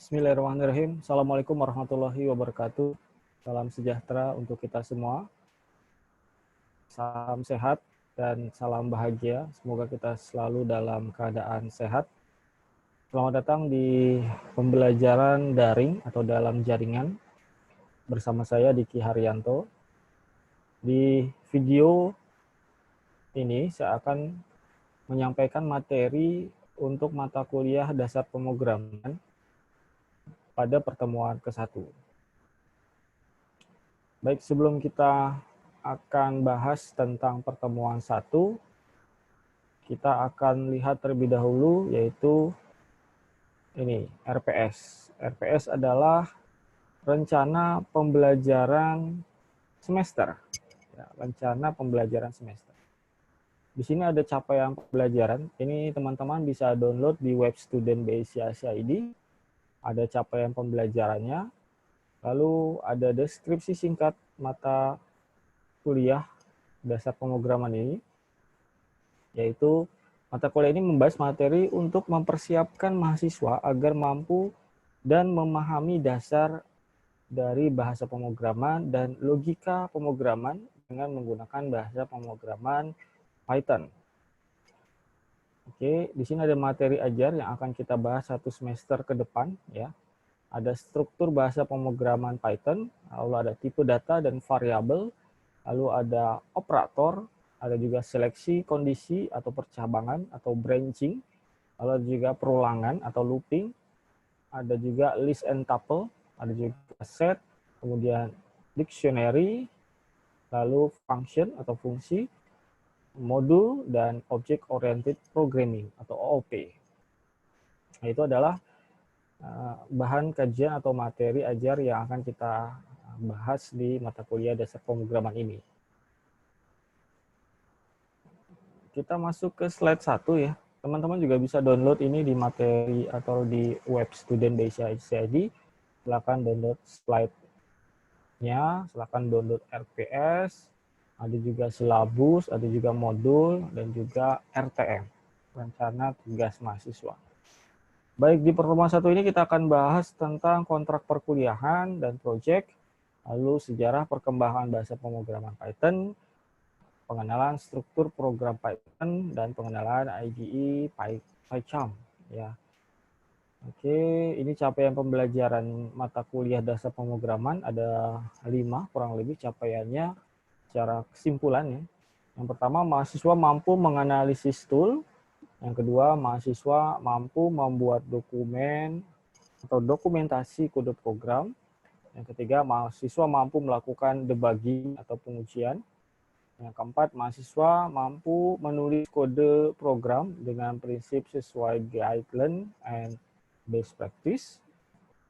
Bismillahirrahmanirrahim. Assalamualaikum warahmatullahi wabarakatuh. Salam sejahtera untuk kita semua. Salam sehat dan salam bahagia. Semoga kita selalu dalam keadaan sehat. Selamat datang di pembelajaran daring atau dalam jaringan bersama saya Diki Haryanto. Di video ini saya akan menyampaikan materi untuk mata kuliah dasar pemrograman pada pertemuan ke-1. Baik, sebelum kita akan bahas tentang pertemuan 1, kita akan lihat terlebih dahulu yaitu ini, RPS. RPS adalah rencana pembelajaran semester. Ya, rencana pembelajaran semester. Di sini ada capaian pembelajaran. Ini teman-teman bisa download di web student BCID. Ada capaian pembelajarannya. Lalu ada deskripsi singkat mata kuliah dasar pemrograman ini, yaitu mata kuliah ini membahas materi untuk mempersiapkan mahasiswa agar mampu dan memahami dasar dari bahasa pemrograman dan logika pemrograman dengan menggunakan bahasa pemrograman Python. Oke, di sini ada materi ajar yang akan kita bahas 1 semester ke depan, ya. Ada struktur bahasa pemrograman Python, lalu ada tipe data dan variabel, lalu ada operator, ada juga seleksi kondisi atau percabangan atau branching, lalu ada juga perulangan atau looping, ada juga list and tuple, ada juga set, kemudian dictionary, lalu function atau fungsi, modul, dan object oriented programming atau OOP. Nah, itu adalah bahan kajian atau materi ajar yang akan kita bahas di mata kuliah dasar pemrograman ini. Kita masuk ke slide 1 ya. Teman-teman juga bisa download ini di materi atau di web student BCID. Silakan download slide-nya, silakan download RPS, ada juga silabus, ada juga modul, dan juga RTM, rencana tugas mahasiswa. Baik, di pertemuan 1 ini kita akan bahas tentang kontrak perkuliahan dan proyek, lalu sejarah perkembangan bahasa pemrograman Python, pengenalan struktur program Python, dan pengenalan IDE PyCharm. Ya. Oke, ini capaian pembelajaran mata kuliah dasar pemrograman, ada 5 kurang lebih capaiannya secara kesimpulannya. Yang pertama, mahasiswa mampu menganalisis tool. Yang kedua, mahasiswa mampu membuat dokumen atau dokumentasi kode program. Yang ketiga, mahasiswa mampu melakukan debugging atau pengujian. Yang keempat, mahasiswa mampu menulis kode program dengan prinsip sesuai guideline and best practice.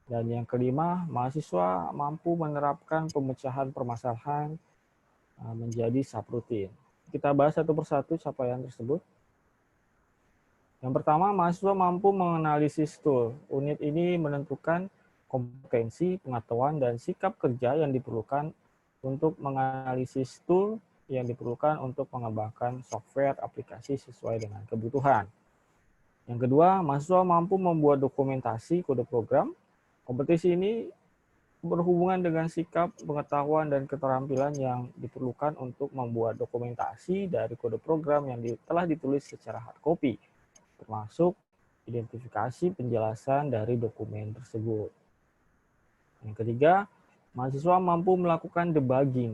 Dan yang kelima, mahasiswa mampu menerapkan pemecahan permasalahan menjadi subroutine. Kita bahas satu persatu capaian tersebut. Yang pertama, mahasiswa mampu menganalisis tool. Unit ini menentukan kompetensi, pengetahuan, dan sikap kerja yang diperlukan untuk menganalisis tool yang diperlukan untuk mengembangkan software aplikasi sesuai dengan kebutuhan. Yang kedua, mahasiswa mampu membuat dokumentasi kode program. Kompetensi ini berhubungan dengan sikap, pengetahuan, dan keterampilan yang diperlukan untuk membuat dokumentasi dari kode program yang telah ditulis secara hard copy, termasuk identifikasi penjelasan dari dokumen tersebut. Yang ketiga, mahasiswa mampu melakukan debugging.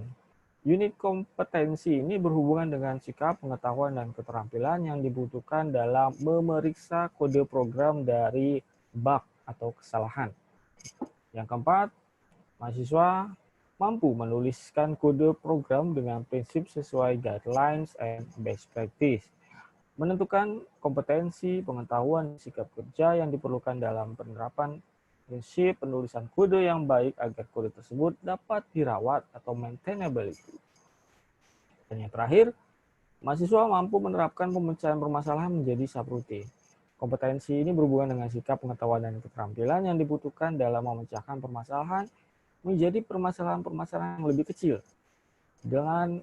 Unit kompetensi ini berhubungan dengan sikap, pengetahuan, dan keterampilan yang dibutuhkan dalam memeriksa kode program dari bug atau kesalahan. Yang keempat, mahasiswa mampu menuliskan kode program dengan prinsip sesuai guidelines and best practice, menentukan kompetensi, pengetahuan, sikap kerja yang diperlukan dalam penerapan prinsip penulisan kode yang baik agar kode tersebut dapat dirawat atau maintainability. Dan yang terakhir, mahasiswa mampu menerapkan pemecahan permasalahan menjadi subroutine. Kompetensi ini berhubungan dengan sikap, pengetahuan, dan keterampilan yang dibutuhkan dalam memecahkan permasalahan menjadi permasalahan-permasalahan yang lebih kecil dan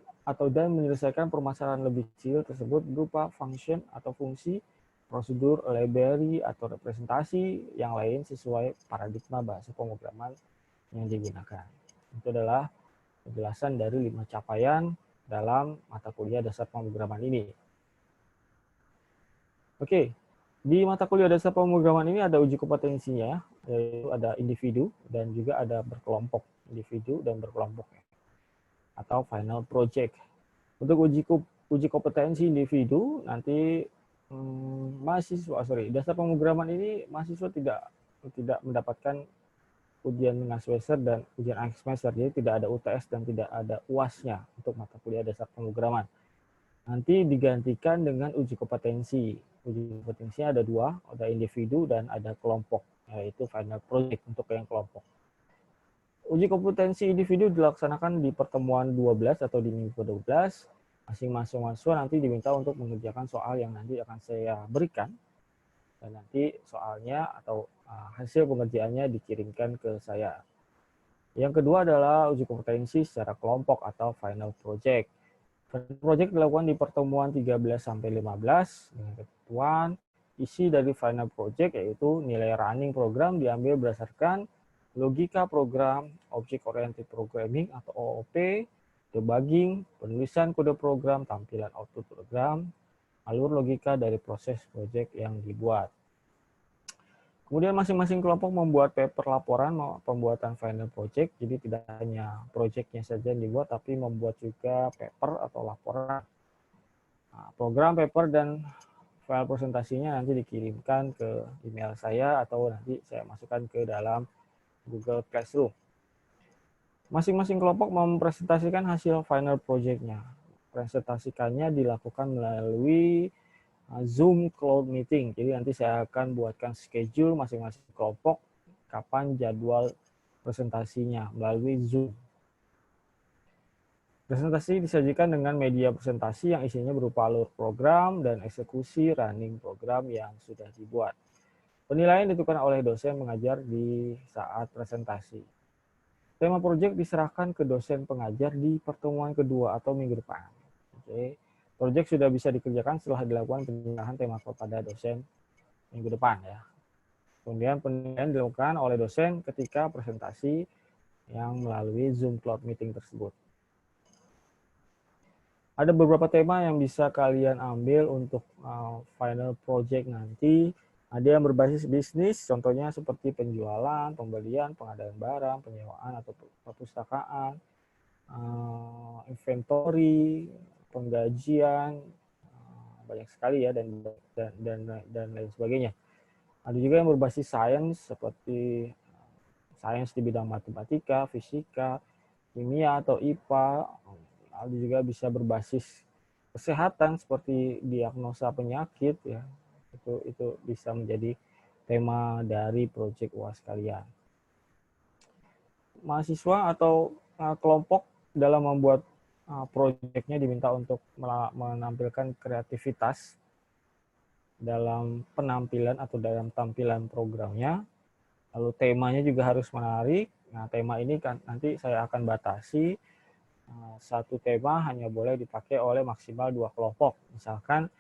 menyelesaikan permasalahan lebih kecil tersebut berupa function atau fungsi prosedur, library, atau representasi yang lain sesuai paradigma bahasa pemrograman yang digunakan. Itu adalah penjelasan dari 5 capaian dalam mata kuliah dasar pemrograman ini. Oke, di mata kuliah dasar pemrograman ini ada uji kompetensinya, yaitu ada individu dan juga ada berkelompok, individu dan berkelompok, atau final project. Untuk uji kompetensi individu, nanti dasar pemrograman ini mahasiswa tidak mendapatkan ujian tengah semester dan ujian akhir semester, jadi tidak ada UTS dan tidak ada UAS-nya untuk mata kuliah dasar pemrograman. Nanti digantikan dengan uji kompetensi. Uji kompetensinya ada dua, ada individu dan ada kelompok, yaitu final project untuk yang kelompok. Uji kompetensi individu dilaksanakan di pertemuan 12 atau di minggu 12. Masing-masing mahasiswa nanti diminta untuk mengerjakan soal yang nanti akan saya berikan. Dan nanti soalnya atau hasil pengerjaannya dikirimkan ke saya. Yang kedua adalah uji kompetensi secara kelompok atau final project. Final project dilakukan di pertemuan 13-15 dengan ketentuan isi dari final project yaitu nilai running program diambil berdasarkan logika program, object oriented programming atau OOP, debugging, penulisan kode program, tampilan output program, alur logika dari proses project yang dibuat. Kemudian masing-masing kelompok membuat paper laporan pembuatan final project, jadi tidak hanya projectnya saja yang dibuat, tapi membuat juga paper atau laporan. Nah, program, paper, dan file presentasinya nanti dikirimkan ke email saya atau nanti saya masukkan ke dalam Google Classroom. Masing-masing kelompok mempresentasikan hasil final project-nya. Presentasikannya dilakukan melalui Zoom Cloud Meeting. Jadi nanti saya akan buatkan schedule masing-masing kelompok kapan jadwal presentasinya melalui Zoom. Presentasi disajikan dengan media presentasi yang isinya berupa alur program dan eksekusi running program yang sudah dibuat. Penilaian ditentukan oleh dosen mengajar di saat presentasi. Tema proyek diserahkan ke dosen pengajar di pertemuan kedua atau minggu depan. Oke. Proyek sudah bisa dikerjakan setelah dilakukan penyerahan tema kepada dosen minggu depan ya. Kemudian penilaian dilakukan oleh dosen ketika presentasi yang melalui Zoom Cloud Meeting tersebut. Ada beberapa tema yang bisa kalian ambil untuk final project nanti. Ada yang berbasis bisnis, contohnya seperti penjualan, pembelian, pengadaan barang, penyewaan atau perpustakaan, inventory, penggajian, banyak sekali ya dan lain sebagainya. Ada juga yang berbasis sains seperti sains di bidang matematika, fisika, kimia atau IPA. Ada juga bisa berbasis kesehatan seperti diagnosa penyakit ya. Itu bisa menjadi tema dari proyek UAS kalian. Mahasiswa atau kelompok dalam membuat proyeknya diminta untuk menampilkan kreativitas dalam penampilan atau dalam tampilan programnya. Lalu temanya juga harus menarik. Nah, tema ini kan nanti saya akan batasi. Satu tema hanya boleh dipakai oleh maksimal 2 kelompok. Misalkan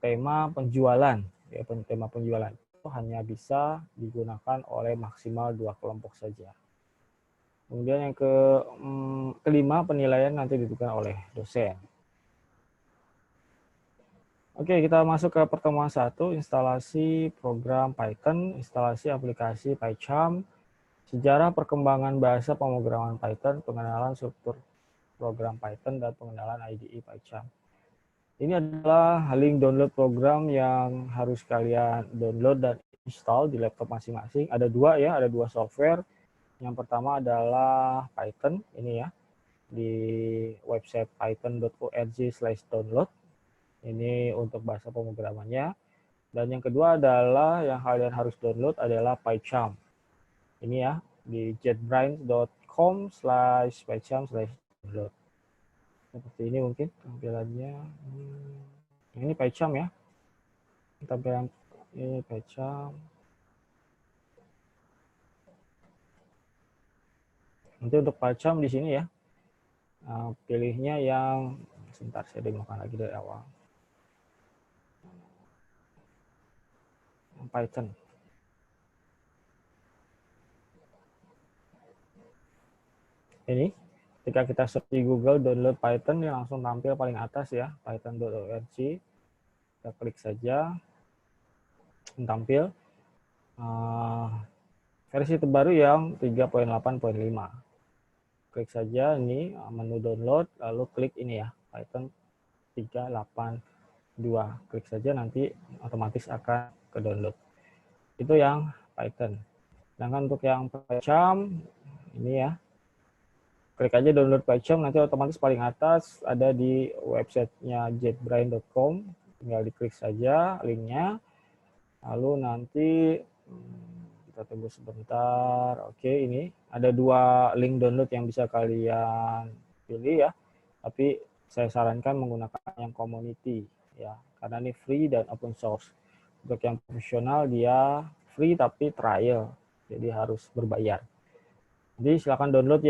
tema penjualan, ya, tema penjualan itu hanya bisa digunakan oleh maksimal 2 kelompok saja. Kemudian yang kelima, penilaian nanti ditentukan oleh dosen. Oke, kita masuk ke pertemuan 1, instalasi program Python, instalasi aplikasi PyCharm, sejarah perkembangan bahasa pemrograman Python, pengenalan struktur program Python, dan pengenalan IDE PyCharm. Ini adalah link download program yang harus kalian download dan install di laptop masing-masing. Ada dua ya, ada 2 software. Yang pertama adalah Python, ini ya, di website python.org/download. Ini untuk bahasa pemrogramannya. Dan yang kedua adalah yang kalian harus download adalah PyCharm. Ini ya, di jetbrains.com/pycharm/download. Seperti ini mungkin tampilannya. Ini PyCharm ya. Tampilan ini PyCharm. Nanti untuk PyCharm di sini ya. Pilihnya yang sebentar saya demokan lagi dari awal. Python. Ini ketika kita search di Google download Python, dia langsung tampil paling atas ya, python.org. Kita klik saja, tampil versi terbaru yang 3.8.5. Klik saja ini menu download, lalu klik ini ya, Python 3.8.2. Klik saja, nanti otomatis akan ke download. Itu yang Python. Sedangkan untuk yang PyCharm, ini ya, klik aja download PyCharm, nanti otomatis paling atas ada di websitenya jetbrains.com. Tinggal diklik saja linknya, lalu nanti kita tunggu sebentar. Oke, ini ada 2 link download yang bisa kalian pilih ya, tapi saya sarankan menggunakan yang community ya, karena ini free dan open source. Untuk yang profesional dia free tapi trial, jadi harus berbayar. Jadi silakan download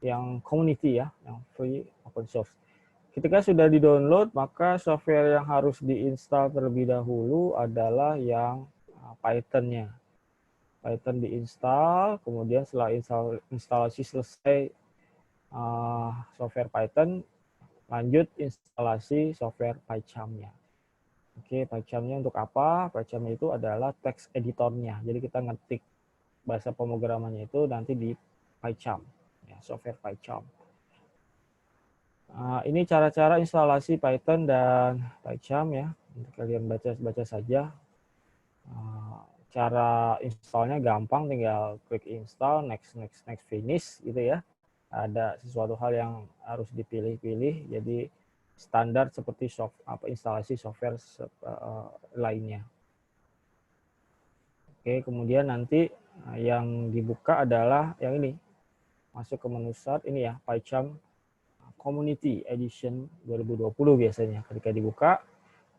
yang community ya, yang free open source. Ketika sudah di-download, maka software yang harus diinstal terlebih dahulu adalah yang Python-nya. Python diinstal, kemudian setelah instalasi selesai software Python, lanjut instalasi software PyCharm-nya. Oke, PyCharm-nya untuk apa? PyCharm itu adalah text editornya. Jadi kita ngetik bahasa pemrogramannya itu nanti di PyCharm, ya, software PyCharm. Ini cara-cara instalasi Python dan PyCharm ya. Untuk kalian baca saja. Cara installnya gampang, tinggal klik install, next, finish gitu ya. Ada sesuatu hal yang harus dipilih-pilih, jadi standar seperti instalasi software lainnya. Oke, kemudian nanti yang dibuka adalah yang ini. Masuk ke menu start, ini ya, PyCharm Community Edition 2020 biasanya. Ketika dibuka,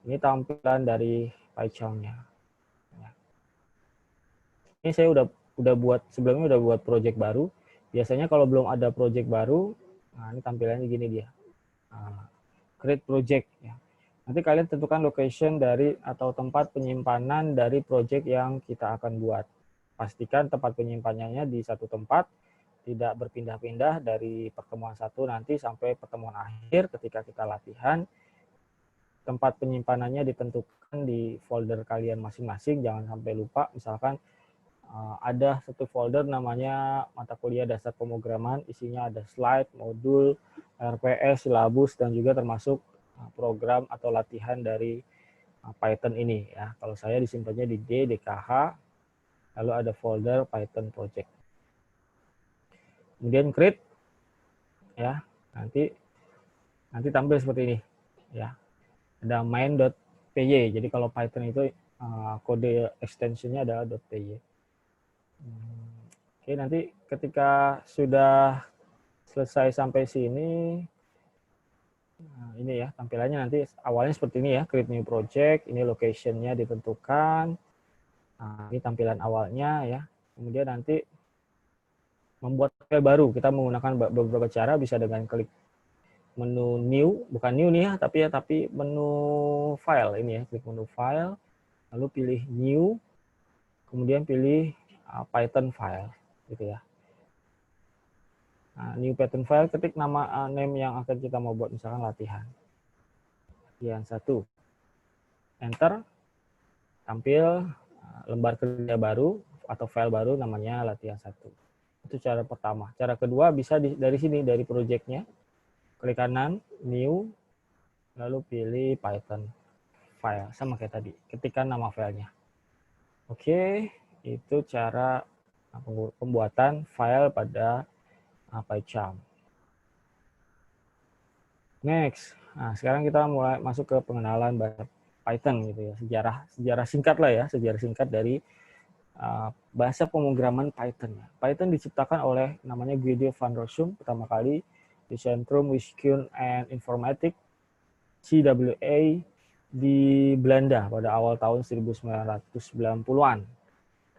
ini tampilan dari PyCharm-nya. Ini saya udah buat, sebelumnya udah buat project baru. Biasanya kalau belum ada project baru, nah ini tampilannya gini dia. Create project ya. Nanti kalian tentukan location dari atau tempat penyimpanan dari project yang kita akan buat. Pastikan tempat penyimpanannya di satu tempat, tidak berpindah-pindah dari pertemuan satu nanti sampai pertemuan akhir. Ketika kita latihan, tempat penyimpanannya ditentukan di folder kalian masing-masing, jangan sampai lupa. Misalkan ada satu folder namanya mata kuliah dasar pemrograman, isinya ada slide, modul, RPS, silabus, dan juga termasuk program atau latihan dari Python ini ya. Kalau saya disimpannya di DKH, lalu ada folder Python project. Kemudian create ya, nanti tampil seperti ini ya. Ada main.py. Jadi kalau Python itu kode extensionnya adalah .py. Oke, nanti ketika sudah selesai sampai sini, nah ini ya tampilannya nanti awalnya seperti ini ya, create new project, ini location-nya ditentukan, nah ini tampilan awalnya ya, kemudian nanti membuat file baru, kita menggunakan beberapa cara, bisa dengan klik menu new, bukan new nih ya, tapi menu file ini ya, klik menu file, lalu pilih new, kemudian pilih Python file gitu ya. Nah, new Python file, ketik nama name yang akan kita mau buat, misalkan latihan 1. Enter, tampil lembar kerja baru atau file baru namanya latihan 1. Itu cara pertama. Cara kedua bisa dari sini, dari project-nya. Klik kanan, new, lalu pilih Python file, sama kayak tadi. Ketikkan nama filenya. Oke. Itu cara pembuatan file pada PyCharm. Next, nah sekarang kita mulai masuk ke pengenalan bahasa Python gitu ya, sejarah singkat lah ya, sejarah singkat dari bahasa pemrograman Python. Python diciptakan oleh namanya Guido van Rossum pertama kali di Centrum Wiskunde en Informatiek CWA di Belanda pada awal tahun 1990-an.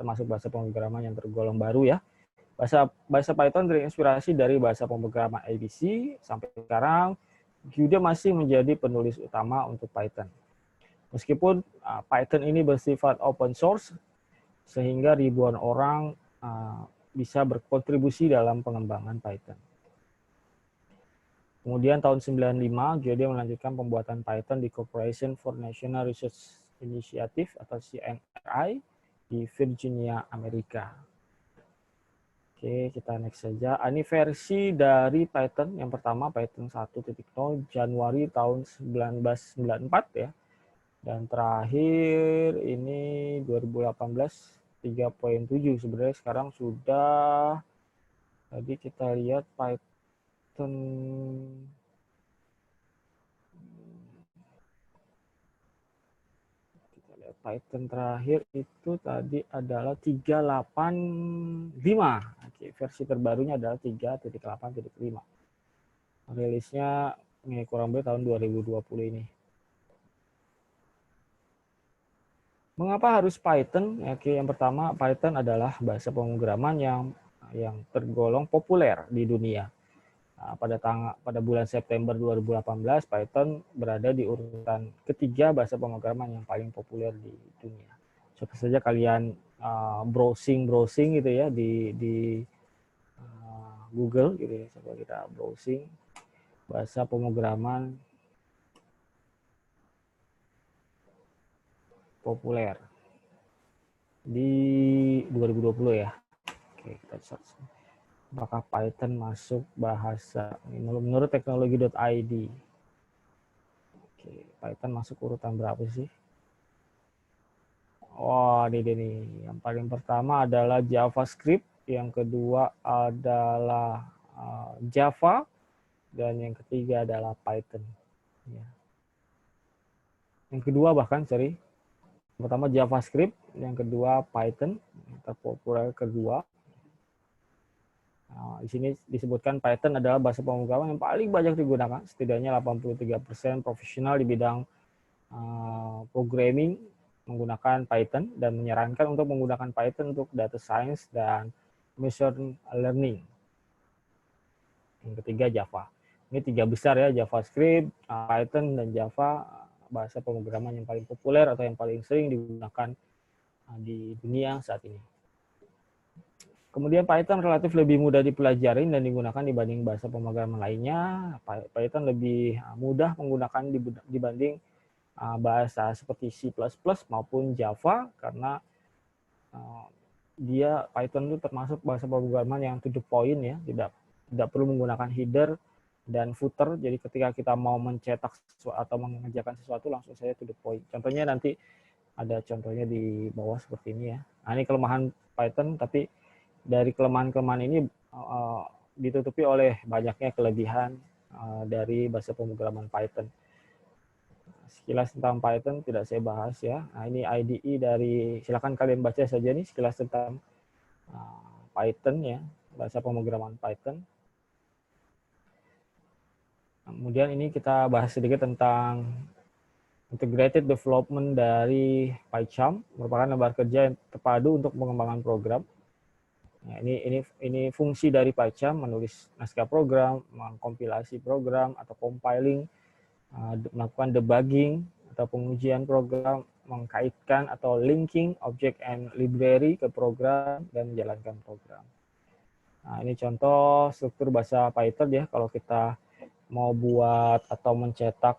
Termasuk bahasa pemrograman yang tergolong baru ya. Bahasa Python terinspirasi dari bahasa pemrograman ABC. Sampai sekarang, Guido masih menjadi penulis utama untuk Python. Meskipun Python ini bersifat open source, sehingga ribuan orang bisa berkontribusi dalam pengembangan Python. Kemudian tahun 95, Jody melanjutkan pembuatan Python di Corporation for National Research Initiative atau CNRI di Virginia, Amerika. Oke, kita next saja. Ini versi dari Python yang pertama, Python 1.0 Januari tahun 1994 ya. Dan terakhir ini 2018 3.7. Sebenarnya sekarang sudah, tadi kita lihat Python terakhir itu tadi adalah 3.8.5. Oke, versi terbarunya adalah 3.8.5. Rilisnya kurang lebih tahun 2020 ini. Mengapa harus Python? Oke, yang pertama, Python adalah bahasa pemrograman yang tergolong populer di dunia. Nah, pada bulan September 2018, Python berada di urutan ketiga bahasa pemrograman yang paling populer di dunia. Coba saja kalian browsing gitu ya di Google gitu ya. Coba kita browsing bahasa pemrograman populer di 2020 ya. Oke, kita search. Apakah Python masuk bahasa menurut teknologi.id? Oke, Python masuk urutan berapa sih? Wah, ini nih. Yang paling pertama adalah JavaScript, yang kedua adalah Java, dan yang ketiga adalah Python. Ya. Yang kedua bahkan, sorry. Pertama JavaScript, yang kedua Python, yang terpopuler kedua. Nah, di sini disebutkan Python adalah bahasa pemrograman yang paling banyak digunakan, setidaknya 83% profesional di bidang programming menggunakan Python dan menyarankan untuk menggunakan Python untuk data science dan machine learning. Yang ketiga Java. Ini tiga besar ya, JavaScript, Python, dan Java, bahasa pemrograman yang paling populer atau yang paling sering digunakan di dunia saat ini. Kemudian Python relatif lebih mudah dipelajari dan digunakan dibanding bahasa pemrograman lainnya. Python lebih mudah menggunakan dibanding bahasa seperti C++ maupun Java, karena Python itu termasuk bahasa pemrograman yang to the point ya, tidak perlu menggunakan header dan footer. Jadi ketika kita mau mencetak sesuatu atau mengerjakan sesuatu, langsung saja to the point. Contohnya nanti ada contohnya di bawah seperti ini ya. Nah, ini kelemahan Python, tapi dari kelemahan-kelemahan ini ditutupi oleh banyaknya kelebihan dari bahasa pemrograman Python. Sekilas tentang Python tidak saya bahas ya. Nah, ini IDE dari, silakan kalian baca saja nih sekilas tentang Python ya, bahasa pemrograman Python. Kemudian ini kita bahas sedikit tentang integrated development dari PyCharm, merupakan lembar kerja yang terpadu untuk pengembangan program. Nah, ini fungsi dari PyCharm, menulis naskah program, mengkompilasi program atau compiling, melakukan debugging atau pengujian program, mengkaitkan atau linking object and library ke program, dan menjalankan program. Nah, ini contoh struktur bahasa Python ya, kalau kita mau buat atau mencetak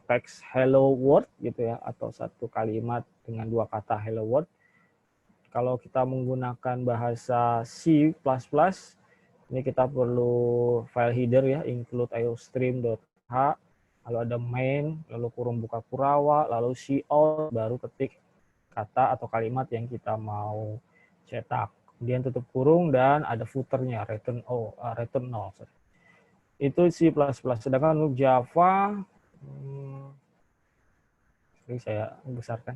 teks hello world gitu ya, atau satu kalimat dengan dua kata hello world. Kalau kita menggunakan bahasa C++, ini kita perlu file header ya, include iostream.h, lalu ada main, lalu kurung buka kurawa, lalu cout, baru ketik kata atau kalimat yang kita mau cetak. Kemudian tutup kurung dan ada footernya, return null. Itu C++. Sedangkan untuk Java, ini saya besarkan.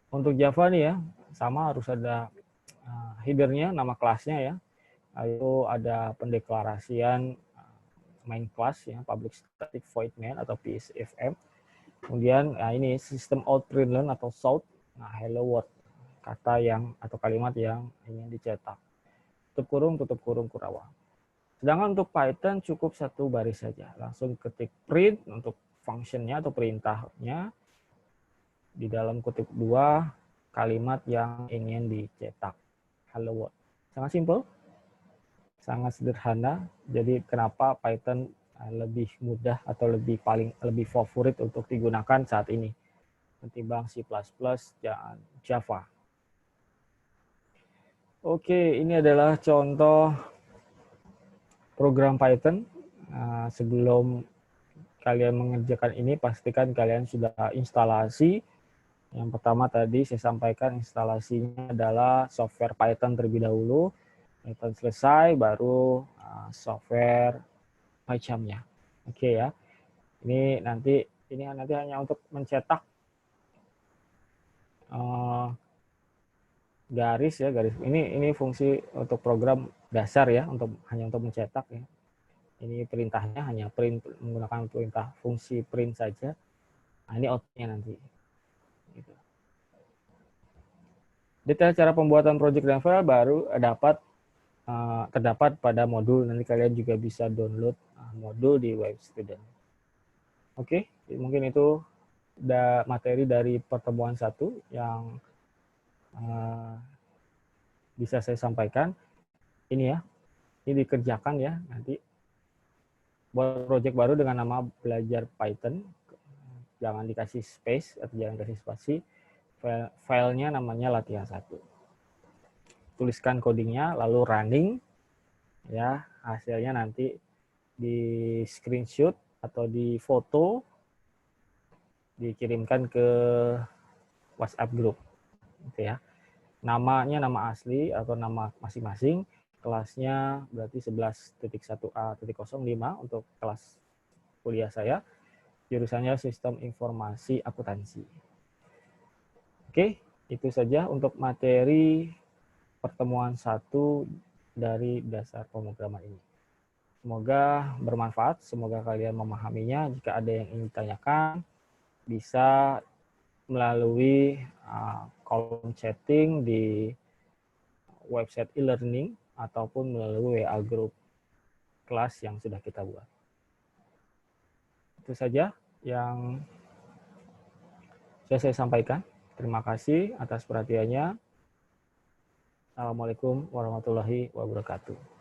Untuk Java nih ya, sama harus ada headernya, nama kelasnya ya. Lalu ada pendeklarasian main class ya, public static void main atau PSFM. Kemudian ini sistem out println atau SOUT, nah hello world, kata yang atau kalimat yang ingin dicetak. Tutup kurung kurawa. Sedangkan untuk Python cukup satu baris saja, langsung ketik print untuk functionnya atau perintahnya. di dalam kutip 2 kalimat yang ingin dicetak. Hello world. Sangat simpel, sangat sederhana. Jadi kenapa Python lebih mudah atau lebih favorit untuk digunakan saat ini ketimbang C++ dan Java. Oke, ini adalah contoh program Python. Sebelum kalian mengerjakan ini, pastikan kalian sudah instalasi. Yang pertama tadi saya sampaikan instalasinya adalah software Python terlebih dahulu. Python selesai, baru software PyCharm-nya. Oke ya. Ini nanti hanya untuk mencetak garis ya, garis. Ini fungsi untuk program dasar ya, hanya untuk mencetak ya. Ini perintahnya hanya print, menggunakan perintah fungsi print saja. Nah, ini outputnya nanti. Gitu. Detail cara pembuatan project dan file baru terdapat pada modul. Nanti kalian juga bisa download modul di web student. Oke, mungkin itu materi dari pertemuan 1 yang bisa saya sampaikan. Ini ya, ini dikerjakan ya nanti. Buat project baru dengan nama belajar Python, jangan dikasih space atau jangan kasih spasi. Filenya namanya latihan 1. Tuliskan codingnya, lalu running, ya hasilnya nanti di screenshot atau di foto, dikirimkan ke WhatsApp group, gitu ya. Namanya nama asli atau nama masing-masing, kelasnya berarti 11.1A.05 untuk kelas kuliah saya. Jurusannya Sistem Informasi Akuntansi. Oke, itu saja untuk materi pertemuan 1 dari dasar pemrograman ini. Semoga bermanfaat, semoga kalian memahaminya. Jika ada yang ingin ditanyakan, bisa melalui kolom chatting di website e-learning ataupun melalui WA group kelas yang sudah kita buat. Itu saja yang saya sampaikan. Terima kasih atas perhatiannya. Assalamualaikum warahmatullahi wabarakatuh.